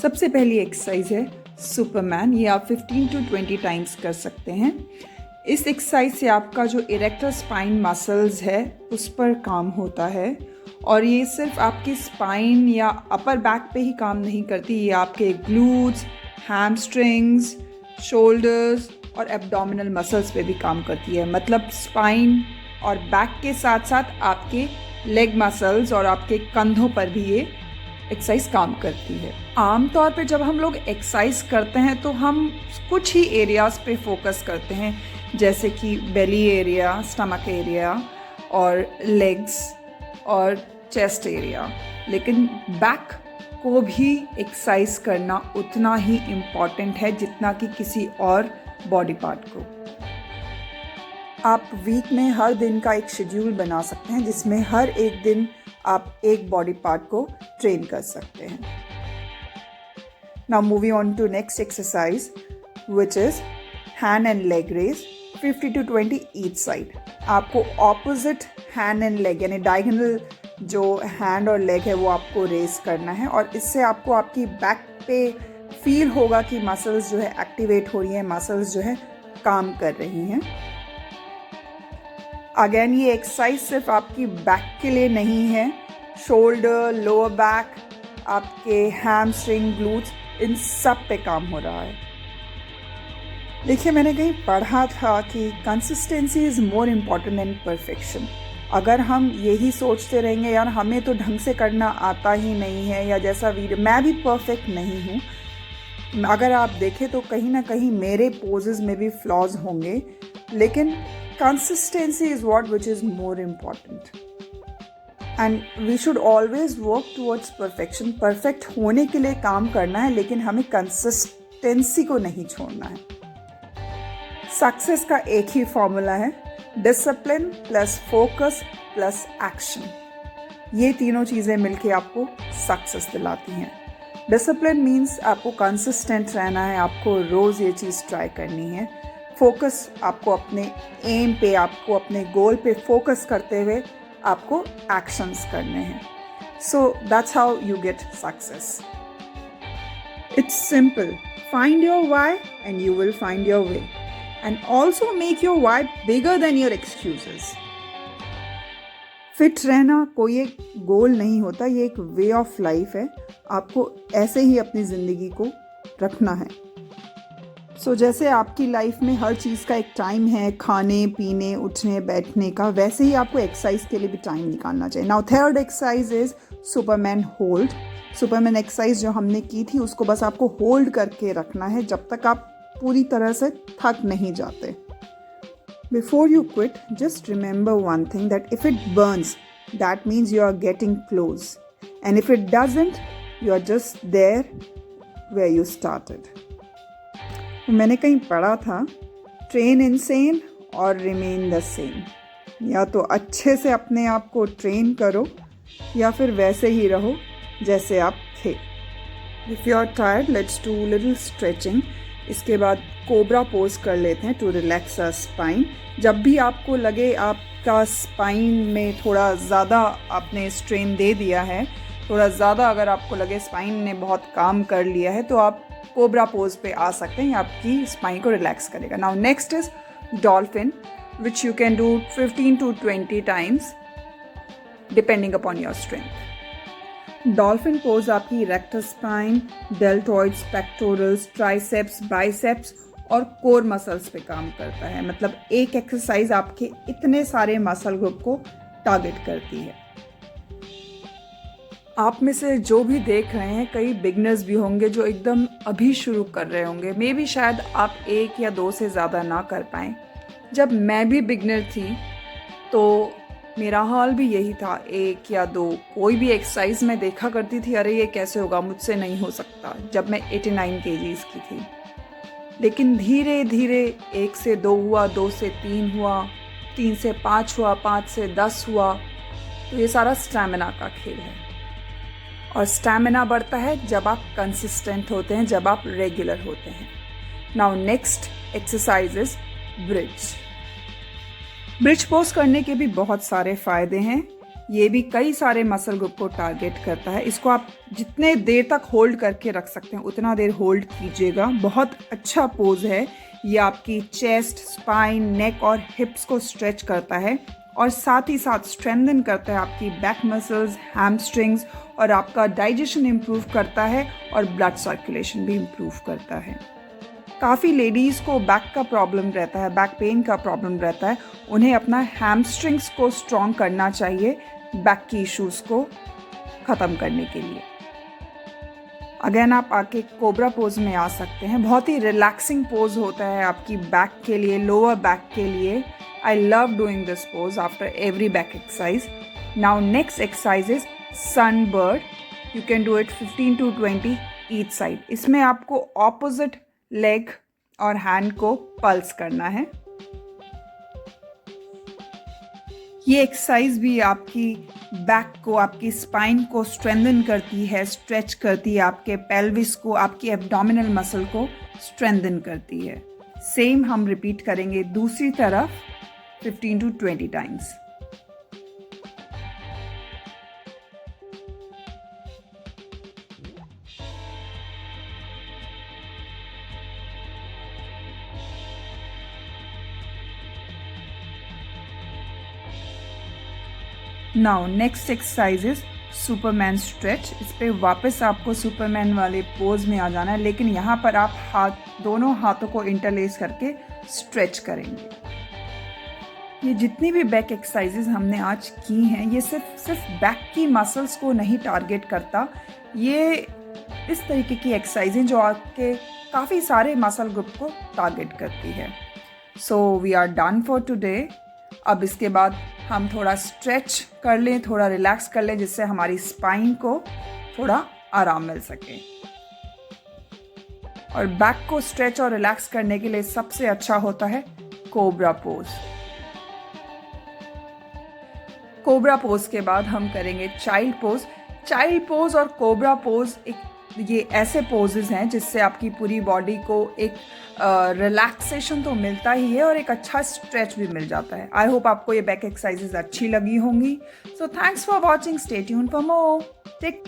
सबसे पहली एक्सरसाइज है सुपरमैन। ये आप 15 to 20 टाइम्स कर सकते हैं। इस एक्सरसाइज से आपका जो इरेक्टर स्पाइन मसल्स है उस पर काम होता है और ये सिर्फ आपकी स्पाइन या अपर बैक पे ही काम नहीं करती, ये आपके ग्लूट्स, हैमस्ट्रिंग्स, शोल्डर्स और एब्डोमिनल मसल्स पे भी काम करती है। मतलब स्पाइन और बैक के साथ साथ आपके लेग मसल्स और आपके कंधों पर भी ये एक्सरसाइज काम करती है। आमतौर पे जब हम लोग एक्सरसाइज करते हैं तो हम कुछ ही एरियाज़ पे फोकस करते हैं, जैसे कि बेली एरिया, स्टमक एरिया और लेग्स और चेस्ट एरिया, लेकिन बैक को भी एक्सरसाइज करना उतना ही इम्पॉर्टेंट है जितना कि किसी और बॉडी पार्ट को। आप वीक में हर दिन का एक शेड्यूल बना सकते हैं जिसमें हर एक दिन आप एक बॉडी पार्ट को ट्रेन कर सकते हैं। Now moving on to next exercise which is hand and leg raise 50 to 20 each side. आपको ऑपोजिट हैंड एंड लेग यानी डायगोनल जो हैंड और लेग है वो आपको रेज करना है और इससे आपको आपकी बैक पे फील होगा कि मसल्स जो है एक्टिवेट हो रही हैं, मसल्स जो है काम कर रही हैं। अगेन ये एक्सरसाइज सिर्फ आपकी बैक के लिए नहीं है, शोल्डर, लोअर बैक, आपके हैमस्ट्रिंग, ग्लूट्स, इन सब पे काम हो रहा है। देखिए, मैंने कहीं पढ़ा था कि consistency is more important than perfection. अगर हम यही सोचते रहेंगे यार हमें तो ढंग से करना आता ही नहीं है, या जैसा वीडियो, मैं भी परफेक्ट नहीं हूँ, अगर आप देखें तो कहीं ना कहीं मेरे पोजेज में भी फ्लॉज होंगे, लेकिन consistency is what which is more important and we should always work towards perfection। perfect होने के लिए काम करना है, लेकिन हमें consistency को नहीं छोड़ना है। सक्सेस का एक ही फॉर्मूला है, discipline plus focus plus action. ये तीनों चीज़ें मिलके आपको सक्सेस दिलाती हैं। डिसिप्लिन मीन्स आपको कंसिस्टेंट रहना है, आपको रोज़ ये चीज़ ट्राई करनी है। फोकस आपको अपने एम पे, आपको अपने गोल पे फोकस करते हुए आपको एक्शंस करने हैं। So that's how you get success. It's simple, find your why and you will find your way and also make your why bigger than your excuses. Fit रहना कोई एक गोल नहीं होता, ये एक वे ऑफ लाइफ है। आपको ऐसे ही अपनी ज़िंदगी को रखना है। सो जैसे आपकी लाइफ में हर चीज़ का एक टाइम है, खाने पीने, उठने बैठने का, वैसे ही आपको एक्सरसाइज के लिए भी टाइम निकालना चाहिए। Now third exercise is Superman hold. Superman exercise जो हमने की थी उसको बस आपको होल्ड करके रखना है जब तक आप पूरी तरह से थक नहीं जाते। Before you quit just remember one thing, that if it burns that means you are getting close and if it doesn't you are just there where you started. मैंने कहीं पढ़ा था, ट्रेन इनसेन और रिमेन द सेम। या तो अच्छे से अपने आप को ट्रेन करो या फिर वैसे ही रहो जैसे आप थे। If you are tired let's do little stretching. इसके बाद कोबरा पोज कर लेते हैं टू रिलैक्स आवर स्पाइन। जब भी आपको लगे आपका स्पाइन में थोड़ा ज़्यादा आपने स्ट्रेन दे दिया है, थोड़ा ज़्यादा अगर आपको लगे स्पाइन ने बहुत काम कर लिया है, तो आप कोबरा पोज पे आ सकते हैं, आपकी स्पाइन को रिलैक्स करेगा। Now next is dolphin which you can do 15 to 20 times depending upon your strength. Dolphin pose आपकी erector spine, deltoids, pectorals, triceps, biceps और कोर मसल्स पे काम करता है। मतलब एक एक्सरसाइज आपके इतने सारे मसल ग्रुप को टारगेट करती है। आप में से जो भी देख रहे हैं, कई बिगनर्स भी होंगे जो एकदम अभी शुरू कर रहे होंगे। मे बी शायद आप 1 या 2 से ज़्यादा ना कर पाएँ। जब मैं भी बिगनर थी तो मेरा हाल भी यही था, 1 या 2 कोई भी एक्सरसाइज मैं देखा करती थी, अरे ये कैसे होगा, मुझसे नहीं हो सकता। जब मैं 89 kgs की थी, लेकिन धीरे धीरे 1 से 2 हुआ, 2 से 3 हुआ, 3 से 5 हुआ, 5 से 10 हुआ। तो ये सारा स्टैमिना का खेल है और स्टैमिना बढ़ता है जब आप कंसिस्टेंट होते हैं, जब आप रेगुलर होते हैं। Now next exercise is bridge. Bridge pose करने के भी बहुत सारे फ़ायदे हैं। ये भी कई सारे मसल ग्रुप को टारगेट करता है। इसको आप जितने देर तक होल्ड करके रख सकते हैं उतना देर होल्ड कीजिएगा। बहुत अच्छा पोज है ये, आपकी चेस्ट, स्पाइन, नेक और हिप्स को स्ट्रेच करता है और साथ ही साथ स्ट्रेंथन करता है आपकी बैक मसल्स, हैमस्ट्रिंग्स और आपका डाइजेशन इम्प्रूव करता है और ब्लड सर्कुलेशन भी इम्प्रूव करता है। काफ़ी लेडीज़ को बैक का प्रॉब्लम रहता है, बैक पेन का प्रॉब्लम रहता है। उन्हें अपना हैमस्ट्रिंग्स को स्ट्रॉन्ग करना चाहिए बैक की इश्यूज़ को ख़त्म करने के लिए। अगेन आप आके कोबरा पोज में आ सकते हैं। बहुत ही रिलैक्सिंग पोज होता है आपकी बैक के लिए, लोअर बैक के लिए। I love doing this pose after every back exercise. Now next exercise is sunbird. You can do it 15 to 20 each side. इसमें आपको ऑपोजिट लेग और हैंड को पल्स करना है। ये एक्सरसाइज भी आपकी बैक को, आपकी स्पाइन को स्ट्रेंथन करती है, स्ट्रेच करती है, आपके पेल्विस को, आपकी एब्डोमिनल मसल को स्ट्रेंथन करती है। सेम हम रिपीट करेंगे दूसरी तरफ 15 to 20 times. Now next exercise is Superman stretch. इस पे वापस आपको सुपरमैन वाले पोज में आ जाना है, लेकिन यहाँ पर आप दोनों हाथों को इंटरलेस करके स्ट्रेच करेंगे। ये जितनी भी बैक एक्सरसाइजेज हमने आज की हैं, ये सिर्फ बैक की मसल्स को नहीं टारगेट करता। ये इस तरीके की एक्सरसाइजें जो आपके काफ़ी सारे मसल ग्रुप को टारगेट करती है। So we are done for today. अब इसके बाद हम थोड़ा स्ट्रेच कर लें, थोड़ा रिलैक्स कर लें, जिससे हमारी स्पाइन को थोड़ा आराम मिल सके। और बैक को स्ट्रेच और रिलैक्स करने के लिए सबसे अच्छा होता है कोबरा पोज। कोबरा पोज के बाद हम करेंगे चाइल्ड पोज। चाइल्ड पोज और कोबरा पोज ये ऐसे पोजेस हैं जिससे आपकी पूरी बॉडी को एक रिलैक्सेशन तो मिलता ही है और एक अच्छा स्ट्रेच भी मिल जाता है। आई होप आपको ये बैक एक्सरसाइजेज अच्छी लगी होंगी। So thanks for watching. Stay tuned for more. Take